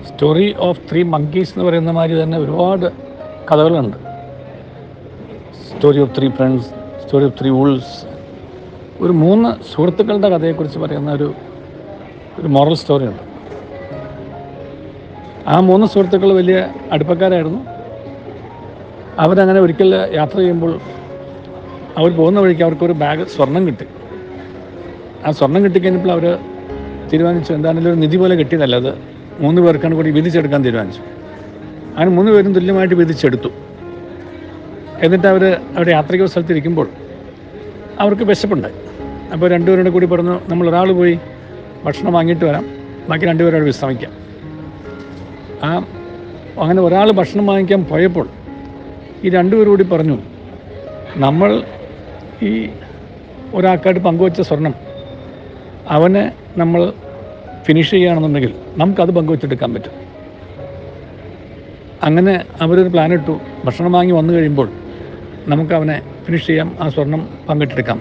Story of three monkeys എന്ന് പറയുന്ന മാതിരി തന്നെ ഒരുപാട് കഥകളുണ്ട്. Story of three friends, story of three wolves. ഒരു 3 സുഹൃത്തുക്കളുടെ കഥയെക്കുറിച്ച് പറയുന്ന ഒരു മോറൽ സ്റ്റോറിയുണ്ട്. ആ 3 സുഹൃത്തുക്കൾ വലിയ അടുപ്പക്കാരായിരുന്നു. അവരങ്ങനെ ഒരിക്കൽ യാത്ര ചെയ്യുമ്പോൾ അവർ പോകുന്ന വഴിക്ക് അവർക്കൊരു ബാഗ് സ്വർണം കിട്ടി. ആ സ്വർണം കിട്ടിക്കഴിഞ്ഞപ്പോൾ അവർ തീരുമാനിച്ചു, എന്താണെങ്കിലും ഒരു നിധി പോലെ കിട്ടിയതല്ല, അത് 3 പേർക്കാണ് കൂടി വീതിച്ചെടുക്കാൻ തീരുമാനിച്ചു. അങ്ങനെ 3 പേരും തുല്യമായിട്ട് വീതിച്ചെടുത്തു. എന്നിട്ട് അവിടെ യാത്രിക സ്ഥലത്തിരിക്കുമ്പോൾ അവർക്ക് വിശപ്പുണ്ടായി. അപ്പോൾ 2 പേരുടെ കൂടി പറഞ്ഞു, നമ്മൾ ഒരാൾ പോയി ഭക്ഷണം വാങ്ങിയിട്ട് വരാം, ബാക്കി 2 പേരോട് വിശ്രമിക്കാം. അങ്ങനെ ഒരാൾ ഭക്ഷണം വാങ്ങിക്കാൻ പോയപ്പോൾ ഈ 2 പേരും കൂടി പറഞ്ഞു, നമ്മൾ ഈ ഒരാൾക്കായിട്ട് പങ്കുവച്ച സ്വർണം അവനെ നമ്മൾ ഫിനിഷ് ചെയ്യുകയാണെന്നുണ്ടെങ്കിൽ നമുക്കത് പങ്കുവച്ചെടുക്കാൻ പറ്റും. അങ്ങനെ അവരൊരു പ്ലാൻ ഇട്ടു. ഭക്ഷണം വാങ്ങി വന്നു കഴിയുമ്പോൾ നമുക്കവനെ ഫിനിഷ് ചെയ്യാം, ആ സ്വർണം പങ്കിട്ടെടുക്കാം.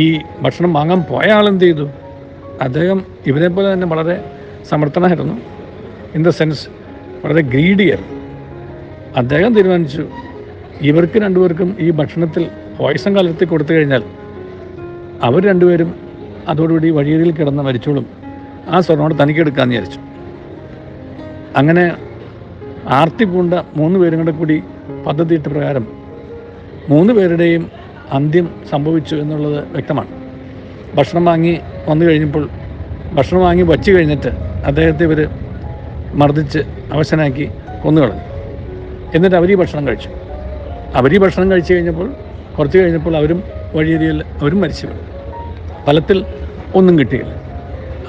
ഈ ഭക്ഷണം വാങ്ങാൻ പോയ ആളെന്ത് ചെയ്തു? അദ്ദേഹം ഇവരെ പോലെ തന്നെ വളരെ സമർത്ഥനായിരുന്നു. ഇൻ ദ സെൻസ് വളരെ ഗ്രീഡിയർ. അദ്ദേഹം തീരുമാനിച്ചു, ഇവർക്ക് 2 പേർക്കും ഈ ഭക്ഷണത്തിൽ പോയ്സൺ കലർത്തി കൊടുത്തു കഴിഞ്ഞാൽ അവർ 2 പേരും അതോടുകൂടി വഴിയരിയിൽ കിടന്ന് മരിച്ചോളും, ആ സ്വർണ്ണോട് തനിക്കെടുക്കാമെന്ന് വിചാരിച്ചു. അങ്ങനെ ആർത്തി പൂണ്ട 3 പേരും കൂടെ കൂടി പദ്ധതിയിട്ട പ്രകാരം 3 പേരുടെയും അന്ത്യം സംഭവിച്ചു എന്നുള്ളത് വ്യക്തമാണ്. ഭക്ഷണം വാങ്ങി വന്നു കഴിഞ്ഞപ്പോൾ, ഭക്ഷണം വാങ്ങി വച്ചു കഴിഞ്ഞിട്ട് അദ്ദേഹത്തെ ഇവർ മർദ്ദിച്ച് അവശനാക്കി കൊന്നുകളഞ്ഞു. എന്നിട്ട് അവരീ ഭക്ഷണം കഴിച്ചു. അവരീ ഭക്ഷണം കഴിച്ചു കഴിഞ്ഞപ്പോൾ കുറച്ച് കഴിഞ്ഞപ്പോൾ അവരും വഴിയരിയിൽ അവരും മരിച്ചു. ഫലത്തിൽ ഒന്നും കിട്ടിയില്ല,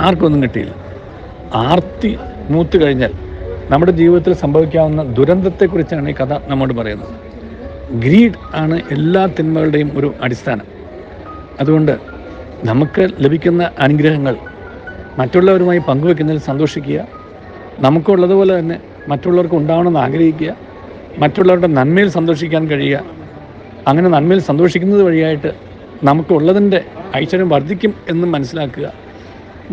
ആർക്കൊന്നും കിട്ടിയില്ല. ആർത്തി മൂത്ത് കഴിഞ്ഞാൽ നമ്മുടെ ജീവിതത്തിൽ സംഭവിക്കാവുന്ന ദുരന്തത്തെക്കുറിച്ചാണ് ഈ കഥ നമ്മോട് പറയുന്നത്. ഗ്രീഡ് ആണ് എല്ലാ തിന്മകളുടെയും ഒരു അടിസ്ഥാനം. അതുകൊണ്ട് നമുക്ക് ലഭിക്കുന്ന അനുഗ്രഹങ്ങൾ മറ്റുള്ളവരുമായി പങ്കുവെക്കുന്നതിൽ സന്തോഷിക്കുക. നമുക്കുള്ളതുപോലെ തന്നെ മറ്റുള്ളവർക്ക് ഉണ്ടാവണമെന്ന് ആഗ്രഹിക്കുക. മറ്റുള്ളവരുടെ നന്മയിൽ സന്തോഷിക്കാൻ കഴിയുക. അങ്ങനെ നന്മയിൽ സന്തോഷിക്കുന്നത് വഴിയായിട്ട് നമുക്കുള്ളതിൻ്റെ ഐശ്വര്യം വർദ്ധിക്കും എന്നും മനസ്സിലാക്കുക.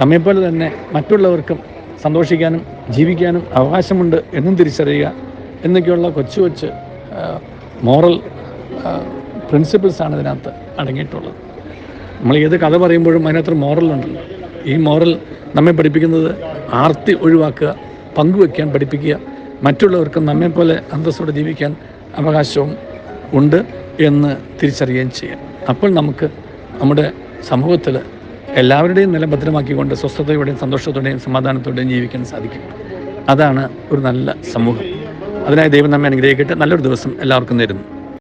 നമ്മെപ്പോലെ തന്നെ മറ്റുള്ളവർക്കും സന്തോഷിക്കാനും ജീവിക്കാനും അവകാശമുണ്ട് എന്നും തിരിച്ചറിയുക എന്നൊക്കെയുള്ള കൊച്ചു കൊച്ചു മോറൽ പ്രിൻസിപ്പിൾസാണ് ഇതിനകത്ത് അടങ്ങിയിട്ടുള്ളത്. നമ്മൾ ഏത് കഥ പറയുമ്പോഴും അതിനകത്തൊരു മോറലുണ്ടല്ലോ. ഈ മോറൽ നമ്മെ പഠിപ്പിക്കുന്നത് ആർത്തി ഒഴിവാക്കുക, പങ്കുവയ്ക്കാൻ പഠിപ്പിക്കുക, മറ്റുള്ളവർക്ക് നമ്മെപ്പോലെ അന്തസ്സോടെ ജീവിക്കാൻ അവകാശവും ഉണ്ട് എന്ന് തിരിച്ചറിയുകയും ചെയ്യാം. അപ്പോൾ നമുക്ക് നമ്മുടെ സമൂഹത്തിൽ എല്ലാവരുടെയും നില ഭദ്രമാക്കിക്കൊണ്ട് സ്വസ്ഥതയോടെയും സന്തോഷത്തോടെയും സമാധാനത്തോടെയും ജീവിക്കാൻ സാധിക്കും. അതാണ് ഒരു നല്ല സമൂഹം. അതിനായി ദൈവം നമ്മെ അനുഗ്രഹിക്കട്ടെ. നല്ലൊരു ദിവസം എല്ലാവർക്കും നേരുന്നു.